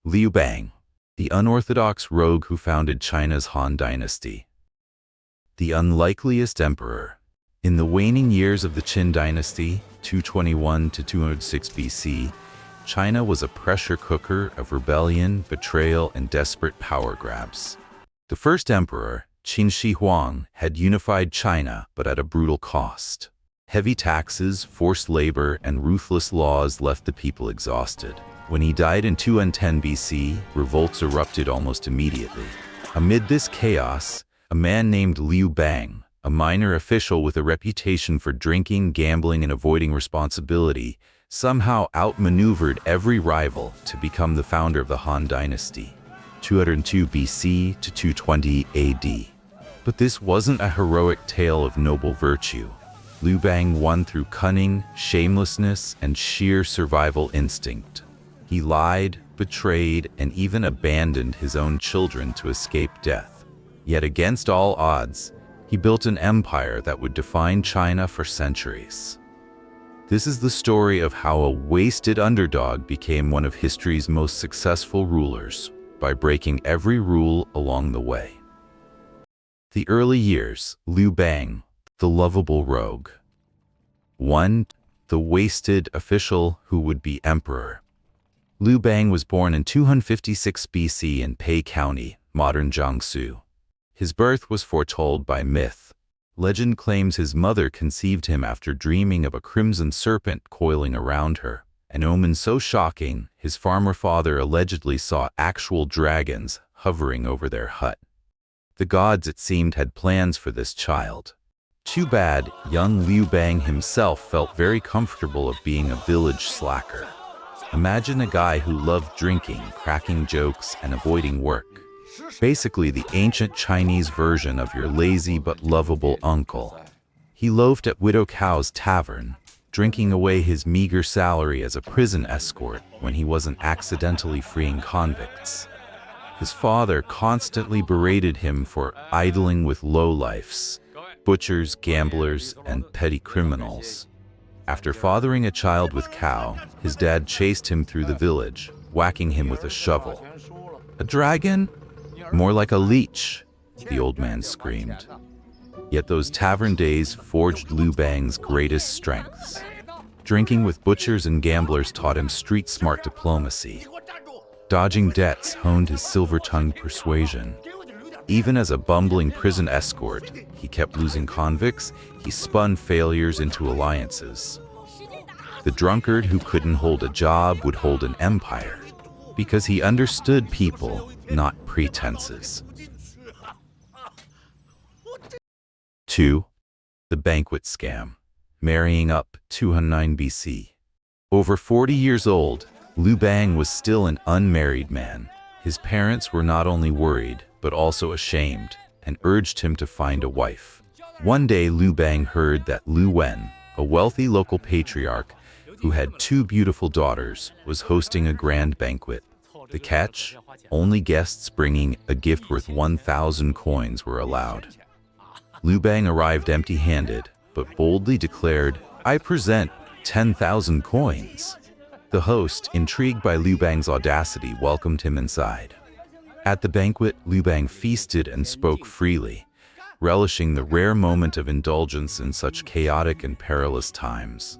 Liu Bang, the unorthodox rogue who founded China's Han Dynasty. The unlikeliest emperor. In the waning years of the Qin dynasty, 221 to 206 BC, China was a pressure cooker of rebellion, betrayal, and desperate power grabs. The first emperor, Qin Shi Huang, had unified China, but at a brutal cost. Heavy taxes, forced labor, and ruthless laws left the people exhausted. When he died in 210 BC, revolts erupted almost immediately. Amid this chaos, a man named Liu Bang, a minor official with a reputation for drinking, gambling, and avoiding responsibility, somehow outmaneuvered every rival to become the founder of the Han Dynasty, 202 BC to 220 AD. But this wasn't a heroic tale of noble virtue. Liu Bang won through cunning, shamelessness, and sheer survival instinct. He lied, betrayed, and even abandoned his own children to escape death. Yet against all odds, he built an empire that would define China for centuries. This is the story of how a wasted underdog became one of history's most successful rulers by breaking every rule along the way. The early years, Liu Bang, the lovable rogue. 1. The wasted official who would be emperor. Liu Bang was born in 256 BC in Pei County, modern Jiangsu. His birth was foretold by myth. Legend claims his mother conceived him after dreaming of a crimson serpent coiling around her, an omen so shocking his farmer father allegedly saw actual dragons hovering over their hut. The gods, it seemed, had plans for this child. Too bad, young Liu Bang himself felt very comfortable of being a village slacker. Imagine a guy who loved drinking, cracking jokes, and avoiding work. Basically the ancient Chinese version of your lazy but lovable uncle. He loafed at Widow Cow's tavern, drinking away his meager salary as a prison escort when he wasn't accidentally freeing convicts. His father constantly berated him for idling with lowlifes, butchers, gamblers, and petty criminals. After fathering a child with Cow, his dad chased him through the village, whacking him with a shovel. "A dragon? More like a leech," the old man screamed. Yet those tavern days forged Liu Bang's greatest strengths. Drinking with butchers and gamblers taught him street-smart diplomacy. Dodging debts honed his silver-tongued persuasion. Even as a bumbling prison escort, he kept losing convicts. He spun failures into alliances. The drunkard who couldn't hold a job would hold an empire, because he understood people, not pretenses. 2. The banquet scam. Marrying up, 209 BC. Over 40 years old, Liu Bang was still an unmarried man. His parents were not only worried, but also ashamed, and urged him to find a wife. One day, Liu Bang heard that Liu Wen, a wealthy local patriarch who had 2 beautiful daughters, was hosting a grand banquet. The catch? Only guests bringing a gift worth 1,000 coins were allowed. Liu Bang arrived empty-handed, but boldly declared, "I present 10,000 coins." The host, intrigued by Liu Bang's audacity, welcomed him inside. At the banquet, Liu Bang feasted and spoke freely, relishing the rare moment of indulgence in such chaotic and perilous times.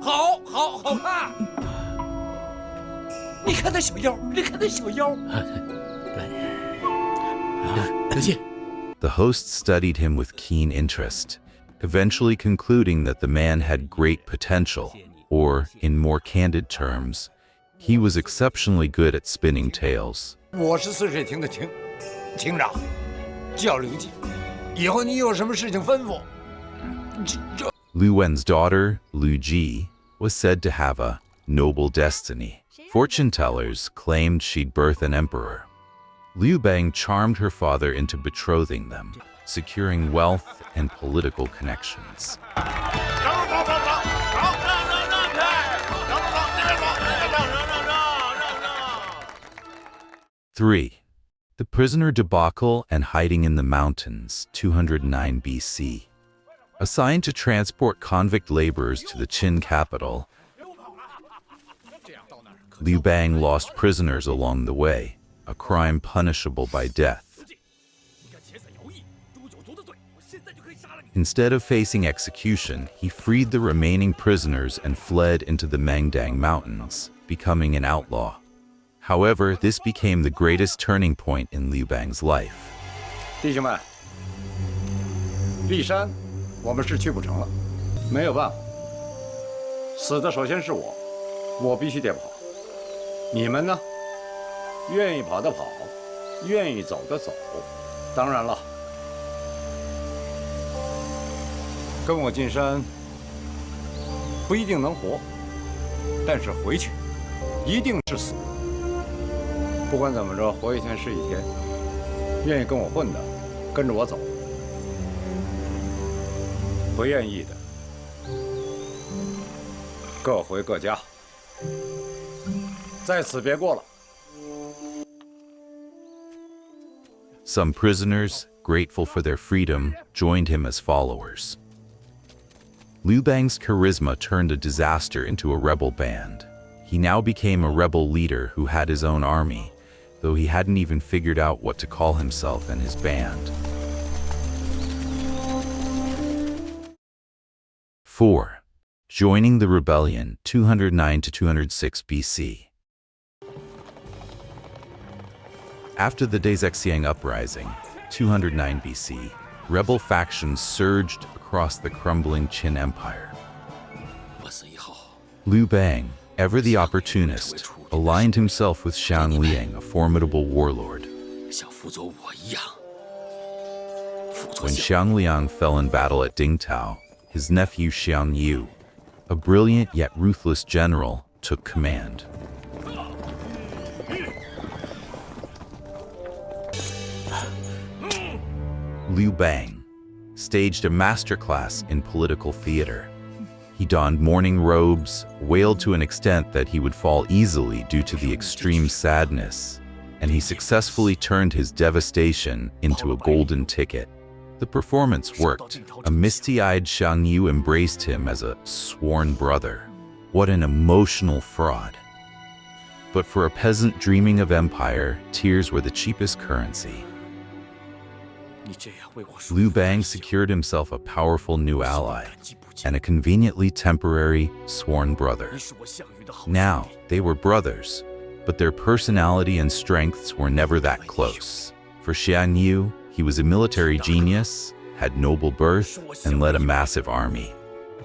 好看！你看那小腰，你看那小腰。刘进。 The host studied him with keen interest, eventually concluding that the man had great potential, or, in more candid terms, he was exceptionally good at spinning tales. 我是泗水亭的亭，亭长，叫刘进。以后你有什么事情吩咐。Liu Wen's daughter, Liu Ji, was said to have a noble destiny. Fortune tellers claimed she'd birth an emperor. Liu Bang charmed her father into betrothing them, securing wealth and political connections. 3. The prisoner debacle and hiding in the mountains, 209 BC. Assigned to transport convict laborers to the Qin capital, Liu Bang lost prisoners along the way, a crime punishable by death. Instead of facing execution, he freed the remaining prisoners and fled into the Mangdang Mountains, becoming an outlaw. However, this became the greatest turning point in Liu Bang's life. 弟兄们，骊山我们是去不成了，没有办法，死的首先是我，我必须得跑。你们呢？愿意跑的跑，愿意走的走。当然了，跟我进山不一定能活，但是回去一定是死。不管怎么着，活一天是一天。愿意跟我混的，跟着我走；不愿意的，各回各家。在此别过了。 Some prisoners, grateful for their freedom, joined him as followers. Liu Bang's charisma turned a disaster into a rebel band. He now became a rebel leader who had his own army, though he hadn't even figured out what to call himself and his band. 4. Joining the rebellion 209 to 206 BC. After the Daexiang uprising, 209 BC, rebel factions surged across the crumbling Qin Empire. Liu Bang, ever the opportunist, aligned himself with Xiang Liang, a formidable warlord. When Xiang Liang fell in battle at Dingtao, his nephew Xiang Yu, a brilliant yet ruthless general, took command. Liu Bang staged a masterclass in political theater. He donned mourning robes, wailed to an extent that he would fall easily due to the extreme sadness, and he successfully turned his devastation into a golden ticket. The performance worked. A misty-eyed Xiang Yu embraced him as a sworn brother. What an emotional fraud. But for a peasant dreaming of empire, tears were the cheapest currency. Liu Bang secured himself a powerful new ally and a conveniently temporary sworn brother. Now, they were brothers, but their personality and strengths were never that close. For Xiang Yu, he was a military genius, had noble birth, and led a massive army.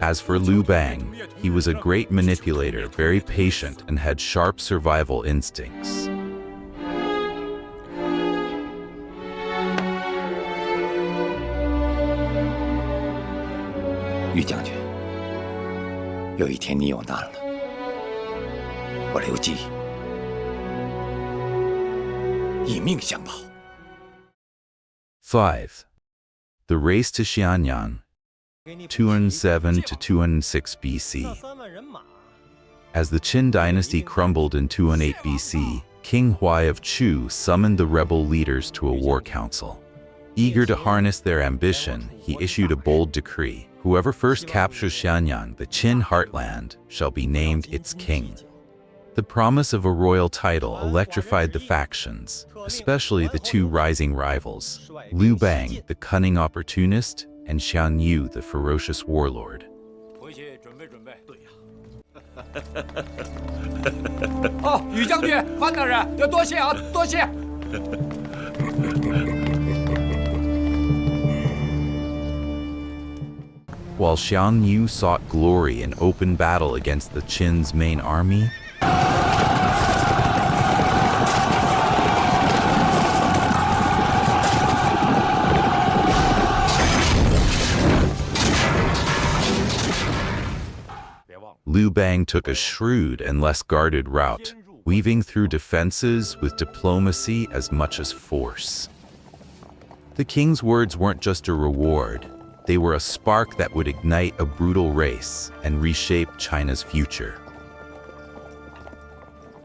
As for Liu Bang, he was a great manipulator, very patient, and had sharp survival instincts. 于将军，有一天你有难了，我刘基以命相保。 5. The race to Xianyang, 207 to 206 BC. As the Qin dynasty crumbled in 218 BC, King Huai of Chu summoned the rebel leaders to a war council. Eager to harness their ambition, he issued a bold decree. Whoever first captures Xianyang, the Qin heartland, shall be named its king. The promise of a royal title electrified the factions, especially the two rising rivals, Liu Bang, the cunning opportunist, and Xiang Yu, the ferocious warlord. 哦，于将军，范大人，要多谢啊，多谢。While Xiang Yu sought glory in open battle against the Qin's main army, Liu Bang took a shrewd and less guarded route, weaving through defenses with diplomacy as much as force. The king's words weren't just a reward. They were a spark that would ignite a brutal race and reshape China's future.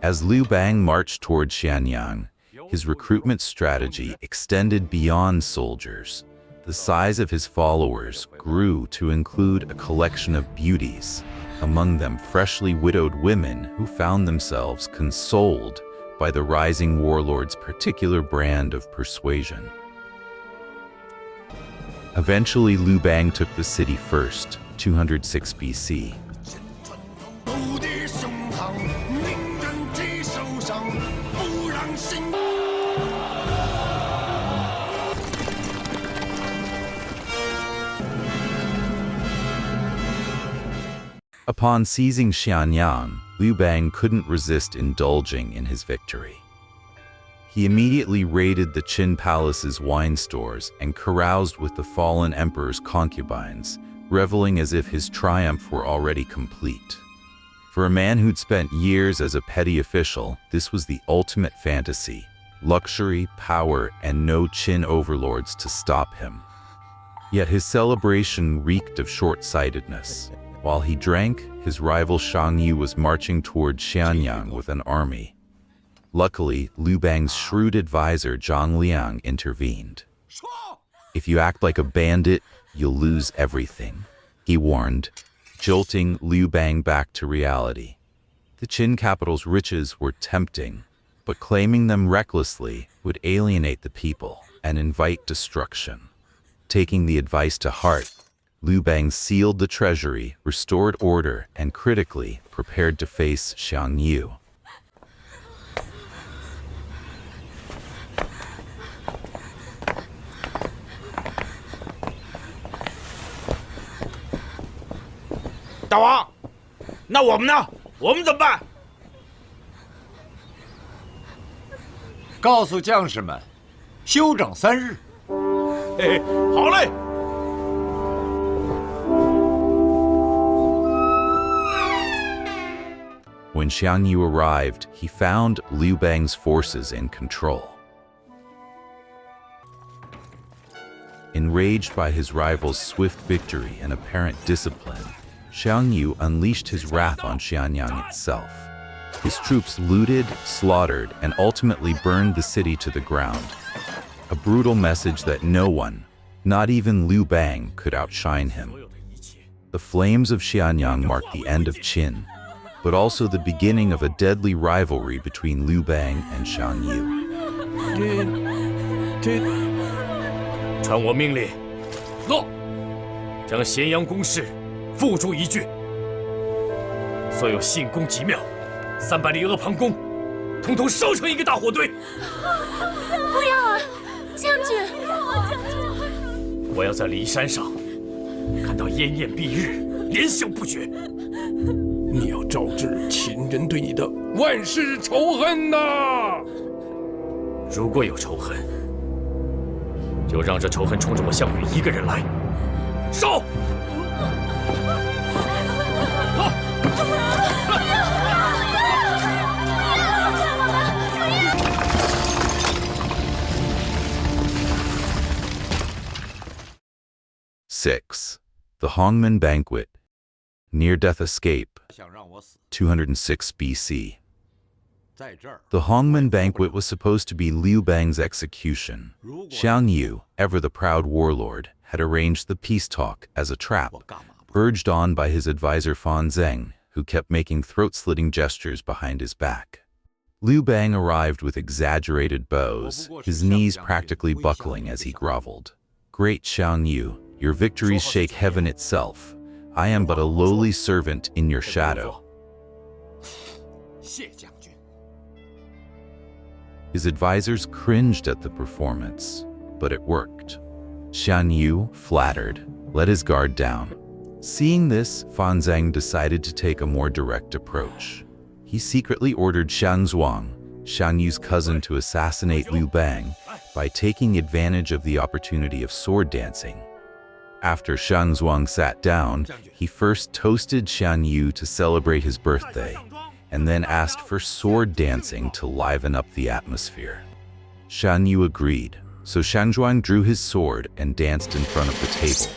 As Liu Bang marched toward Xianyang, his recruitment strategy extended beyond soldiers. The size of his followers grew to include a collection of beauties, among them freshly widowed women who found themselves consoled by the rising warlord's particular brand of persuasion. Eventually, Liu Bang took the city first, 206 BC. Upon seizing Xianyang, Liu Bang couldn't resist indulging in his victory. He immediately raided the Qin palace's wine stores and caroused with the fallen emperor's concubines, reveling as if his triumph were already complete. For a man who'd spent years as a petty official, this was the ultimate fantasy: luxury, power, and no Qin overlords to stop him. Yet his celebration reeked of short-sightedness. While he drank, his rival Shang Yu was marching toward Xianyang with an army. Luckily, Liu Bang's shrewd advisor Zhang Liang intervened. "If you act like a bandit, you'll lose everything," he warned, jolting Liu Bang back to reality. The Qin capital's riches were tempting, but claiming them recklessly would alienate the people and invite destruction. Taking the advice to heart, Liu Bang sealed the treasury, restored order, and critically prepared to face Shang Yu. "大王，那我们呢？我们怎么办？"告诉将士们，休整3日。嘿嘿，好嘞。When Xiang Yu arrived, he found Liu Bang's forces in control. Enraged by his rival's swift victory and apparent discipline, Xiang Yu unleashed his wrath on Xianyang itself. His troops looted, slaughtered, and ultimately burned the city to the ground. A brutal message that no one, not even Liu Bang, could outshine him. The flames of Xianyang marked the end of Qin, but also the beginning of a deadly rivalry between Liu Bang and Shang Yu. 传我命令，诺，将咸阳宫室付诸一炬，所有信宫极庙、300里阿房宫，统统烧成一个大火堆。不要啊，将军！我要在骊山上看到烟焰蔽日，连笑不绝。你要招致秦人对你的万世仇恨呐！如果有仇恨，就让这仇恨冲着我项羽一个人来。烧！ 6. The Hongmen Banquet. Near-death escape. 206 BC. The Hongmen Banquet was supposed to be Liu Bang's execution. Xiang Yu, ever the proud warlord, had arranged the peace talk as a trap, urged on by his advisor Fan Zheng, who kept making throat-slitting gestures behind his back. Liu Bang arrived with exaggerated bows, his knees practically buckling as he groveled. "Great Xiang Yu, your victories shake heaven itself. I am but a lowly servant in your shadow." His advisors cringed at the performance, but it worked. Xiang Yu, flattered, let his guard down. Seeing this, Fan Zheng decided to take a more direct approach. He secretly ordered Xiang Zhuang, Xiang Yu's cousin, to assassinate Liu Bang by taking advantage of the opportunity of sword dancing. After Xiang Zhuang sat down, he first toasted Xiang Yu to celebrate his birthday, and then asked for sword dancing to liven up the atmosphere. Xiang Yu agreed, so Xiang Zhuang drew his sword and danced in front of the table.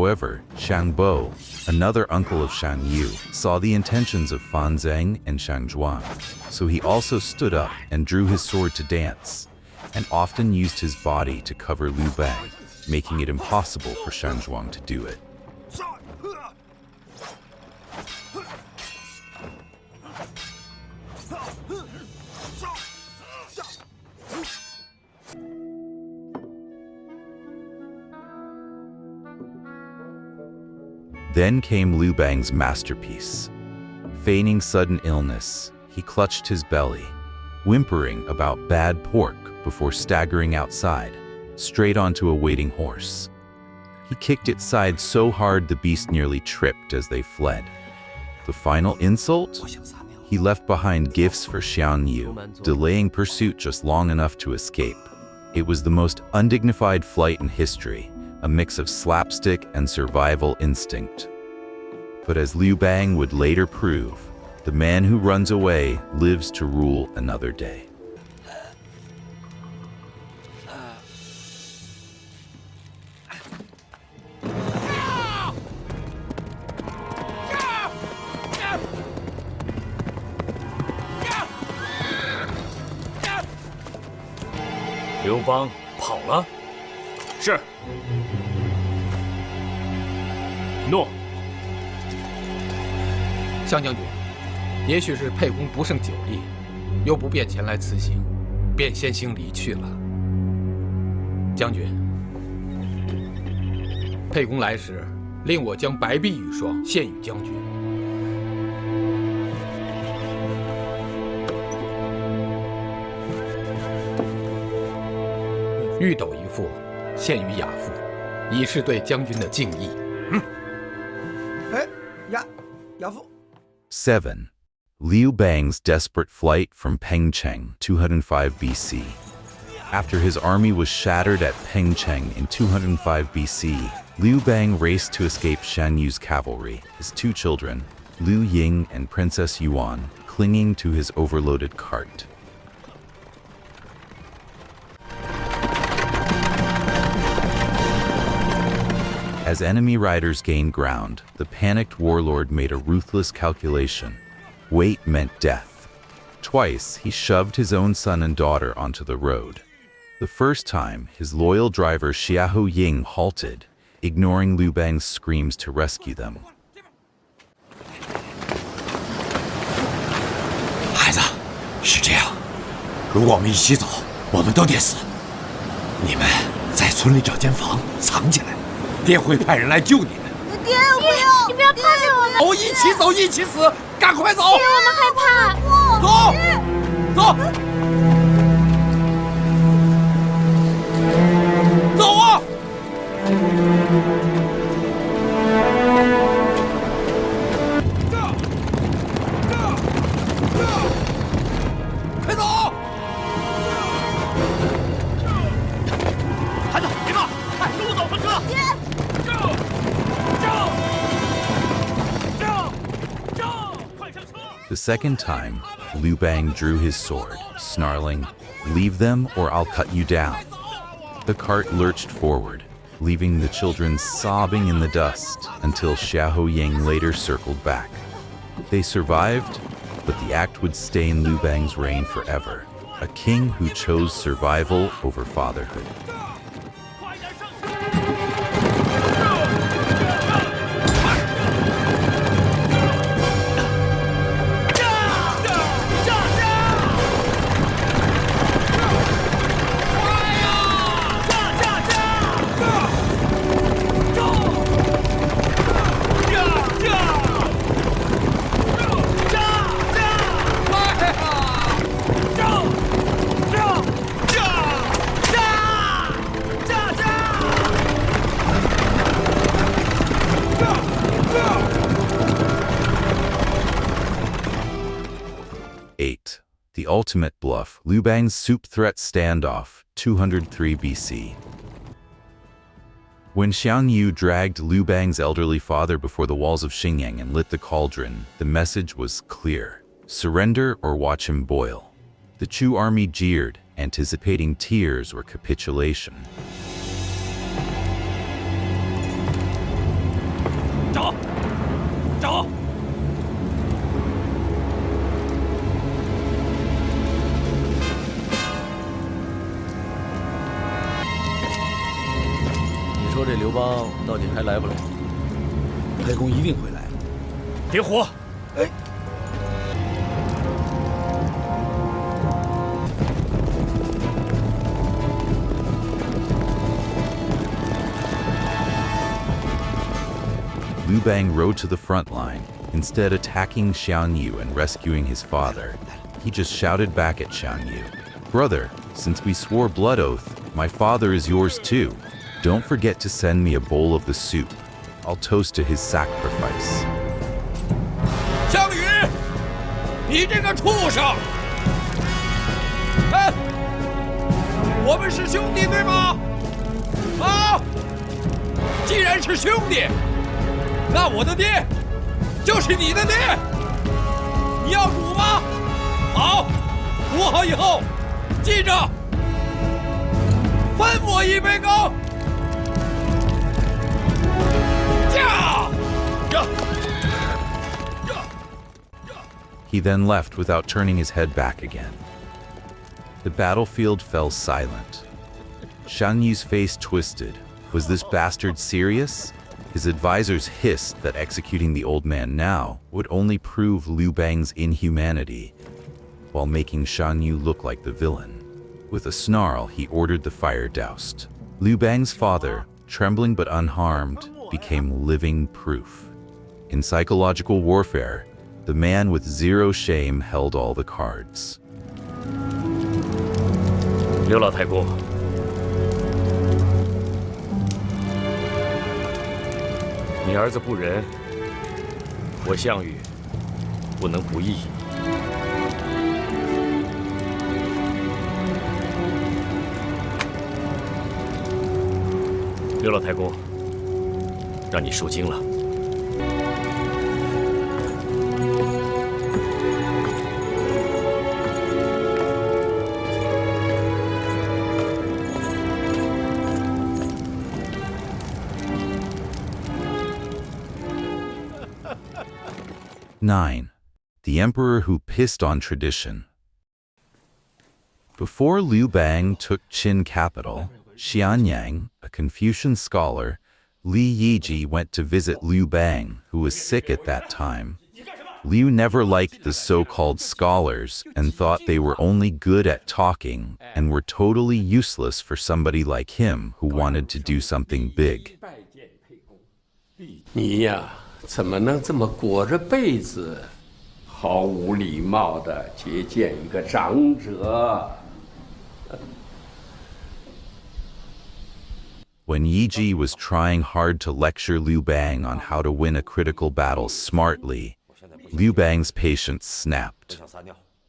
However, Xiang Bo, another uncle of Xiang Yu, saw the intentions of Fan Zheng and Xiang Zhuang, so he also stood up and drew his sword to dance, and often used his body to cover Liu Bang, making it impossible for Xiang Zhuang to do it. Then came Liu Bang's masterpiece. Feigning sudden illness, he clutched his belly, whimpering about bad pork before staggering outside, straight onto a waiting horse. He kicked its side so hard the beast nearly tripped as they fled. The final insult? He left behind gifts for Xiang Yu, delaying pursuit just long enough to escape. It was the most undignified flight in history, a mix of slapstick and survival instinct. But as Liu Bang would later prove, the man who runs away lives to rule another day. Liu Bang跑了。是。诺。向将军，也许是沛公不胜酒力，又不便前来辞行，便先行离去了。将军，沛公来时，令我将白璧玉霜献与将军。玉斗一副，献与亚父，以示对将军的敬意。亚父。 7. Liu Bang's desperate flight from Pengcheng, 205 BC. After his army was shattered at Pengcheng in 205 BC, Liu Bang raced to escape Shan Yu's cavalry, his two children, Liu Ying and Princess Yuan, clinging to his overloaded cart. As enemy riders gained ground, the panicked warlord made a ruthless calculation. Weight meant death. Twice, he shoved his own son and daughter onto the road. The first time, his loyal driver Xiahou Ying halted, ignoring Liu Bang's screams to rescue them. 孩子，是这样，如果我们一起走，我们都得死。你们在村里找间房藏起来。 爹会派人来救你们。爹，不要！你不要抛下我们！哦，一起走，一起死！赶快走！爹，我们害怕。走，走，走啊！快走！孩子，别怕，快跟我走，分车！ The second time, Liu Bang drew his sword, snarling, "Leave them or I'll cut you down." The cart lurched forward, leaving the children sobbing in the dust until Xiahou Ying later circled back. They survived, but the act would stain Liu Bang's reign forever, a king who chose survival over fatherhood. The ultimate bluff, Liu Bang's soup threat standoff, 203 BC. When Xiang Yu dragged Liu Bang's elderly father before the walls of Xingyang and lit the cauldron, the message was clear: surrender or watch him boil. The Chu army jeered, anticipating tears or capitulation. 说这刘邦到底还来不来？太公一定会来。点火！哎，Liu Bang rode to the front line, instead attacking Xiang Yu and rescuing his father. He just shouted back at Xiang Yu, "Brother, since we swore blood oath, my father is yours too. Don't forget to send me a bowl of the soup. I'll toast to his sacrifice." 项羽，你这个畜生！哎，我们是兄弟对吗？啊，既然是兄弟，那我的爹就是你的爹。你要煮吗？好，煮好以后，记着分我一杯羹。He then left without turning his head back again. The battlefield fell silent. Xiang Yu's face twisted. Was this bastard serious? His advisors hissed that executing the old man now would only prove Liu Bang's inhumanity, while making Xiang Yu look like the villain. With a snarl, he ordered the fire doused. Liu Bang's father, trembling but unharmed, became living proof. In psychological warfare, the man with zero shame held all the cards. 刘老太公，你儿子不仁，我项羽不能不义。刘老太公，让你受惊了。9. The Emperor who pissed on tradition. Before Liu Bang took Qin capital, Xianyang, a Confucian scholar, Li Yiji went to visit Liu Bang, who was sick at that time. Liu never liked the so-called scholars and thought they were only good at talking and were totally useless for somebody like him who wanted to do something big. 你呀，怎么能这么裹着被子，毫无礼貌地接见一个长者？When Yiji was trying hard to lecture Liu Bang on how to win a critical battle smartly, Liu Bang's patience snapped.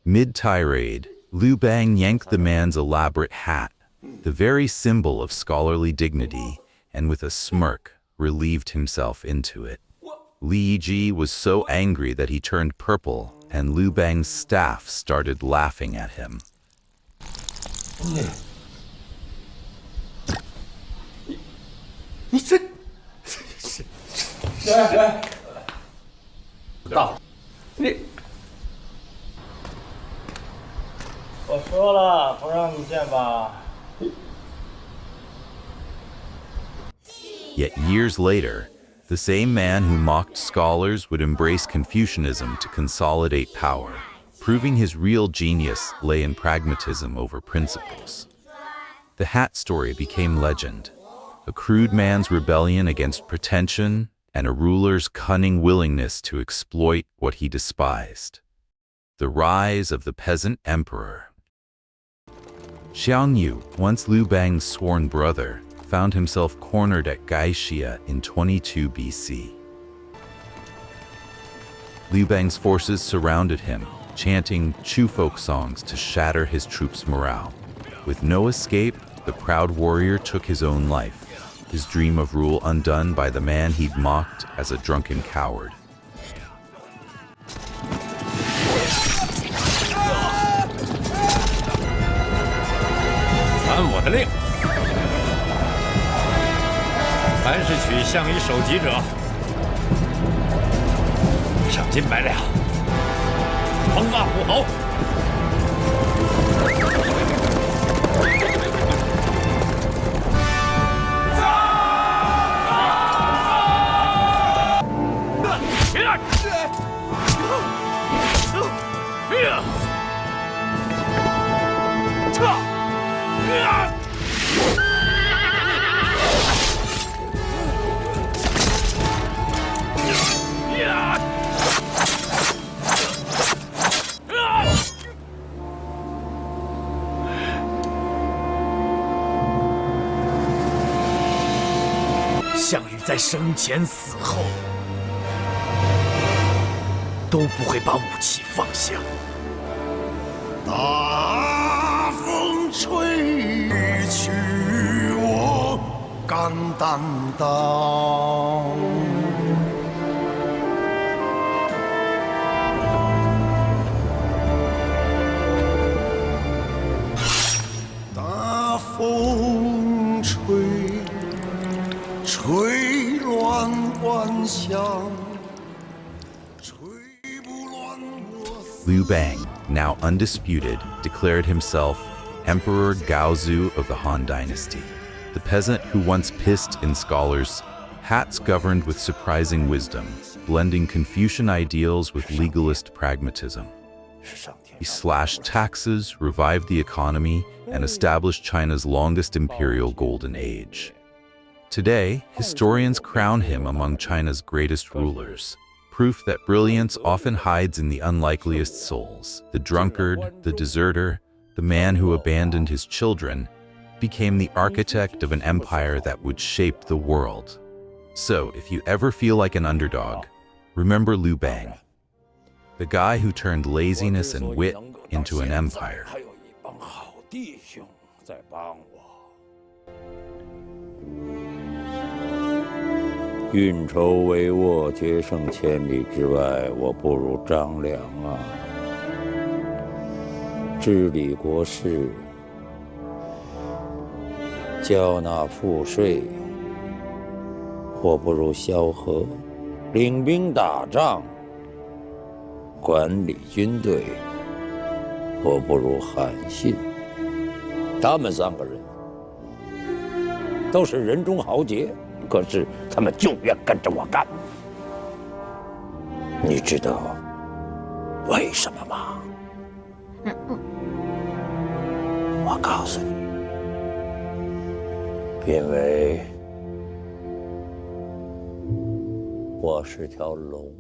Mid-tirade, Liu Bang yanked the man's elaborate hat, the very symbol of scholarly dignity, and with a smirk, relieved himself into it. Li Yiji was so angry that he turned purple, and Liu Bang's staff started laughing at him. 你这到你我说了不让你见吧。 Yet years later, the same man who mocked scholars would embrace Confucianism to consolidate power, proving his real genius lay in pragmatism over principles. The hat story became legend, a crude man's rebellion against pretension and a ruler's cunning willingness to exploit what he despised. The rise of the peasant emperor. Xiang Yu, once Liu Bang's sworn brother, found himself cornered at Gaixia in 22 BC. Liu Bang's forces surrounded him, chanting Chu folk songs to shatter his troops' morale. With no escape, the proud warrior took his own life, his dream of rule undone by the man he'd mocked as a drunken coward. 传我的令，凡是取项羽首级者，赏金100两，封霸虎侯。项羽在生前死后都不会把武器放下。大风吹去，我敢担当。大风吹，吹乱万象。 Liu Bang, now undisputed, declared himself Emperor Gaozu of the Han Dynasty. The peasant who once pissed in scholars' hats governed with surprising wisdom, blending Confucian ideals with legalist pragmatism. He slashed taxes, revived the economy, and established China's longest imperial golden age. Today, historians crown him among China's greatest rulers. Proof that brilliance often hides in the unlikeliest souls. The drunkard, the deserter, the man who abandoned his children, became the architect of an empire that would shape the world. So, if you ever feel like an underdog, remember Liu Bang, the guy who turned laziness and wit into an empire. 运筹帷幄，决胜千里之外，我不如张良啊！治理国事，交纳赋税，我不如萧何；领兵打仗，管理军队，我不如韩信。他们3个人都是人中豪杰。 可是他们就愿跟着我干，你知道为什么吗？我告诉你，因为我是条龙。